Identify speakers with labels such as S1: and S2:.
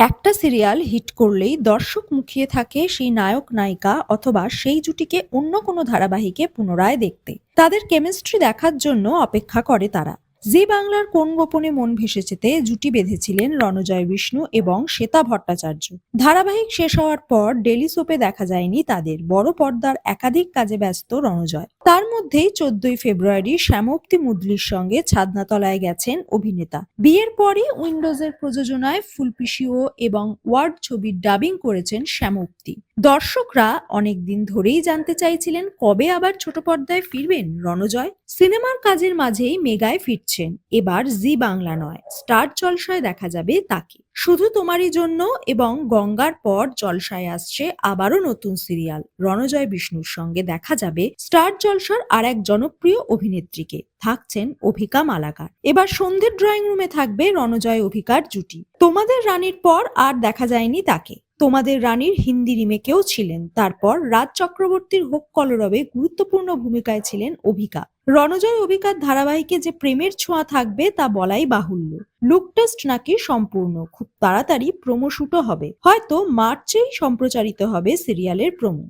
S1: একটা serial hit করলেই দর্শক মুখিয়ে থাকে সেই নায়ক নায়িকা অথবা সেই জুটিকে অন্য কোনো ধারাবাহিকে পুনরায় দেখতে। তাদের কেমিস্ট্রি দেখার জন্য অপেক্ষা করে তারা। জি বাংলার কোন গোপনে মন ভেসেছেতে জুটি বেঁধেছিলেন রণজয় বিষ্ণু এবং শ্বেতা ভট্টাচার্য। ধারাবাহিক শেষ হওয়ার পর ডেলি সোপে দেখা যায়নি তাদের। বড় পর্দার একাধিক কাজে ব্যস্ত রণজয়। তার মধ্যেই 14ই ফেব্রুয়ারি শ্যামপ্তি মুদলির সঙ্গে ছাদনাতলায় গেছেন অভিনেতা। বিয়ের পরই উইন্ডোজের প্রযোজনায় ফুলপিসিও এবং ওয়ার্ড ছবির ডাবিং করেছেন শ্যামপ্তি। দর্শকরা অনেকদিন ধরেই জানতে চাইছিলেন কবে আবার ছোট পর্দায় ফিরবেন রণজয়। সিনেমার কাজের মাঝেই মেগায় ফিরছেন। এবার জি বাংলা নয়, স্টার জলসায় দেখা যাবে তাকে। শুধু তোমারই জন্য এবং গঙ্গার পর জলসায় আসছে আবারও নতুন সিরিয়াল। রণজয় বিষ্ণুর সঙ্গে দেখা যাবে স্টার জলসার আর এক জনপ্রিয় অভিনেত্রীকে। থাকছেন অভিকা মালাকার। এবার সন্ধ্যের ড্রয়িং রুমে থাকবে রণজয় অভিকার জুটি। তোমাদের রানীর পর আর দেখা যায়নি তাকে। তোমাদের রানীর হিন্দি রিমেকেও ছিলেন। তারপর রাজ চক্রবর্তীর হোক কলরবে গুরুত্বপূর্ণ ভূমিকায় ছিলেন অভিকা। রণজয় অভিকার ধারাবাহিকে যে প্রেমের ছোঁয়া থাকবে তা বলাই বাহুল্য। লুক টেস্ট নাকি সম্পূর্ণ। খুব তাড়াতাড়ি প্রোমো শুটও হবে। হয়তো মার্চেই সম্প্রচারিত হবে সিরিয়ালের প্রোমো।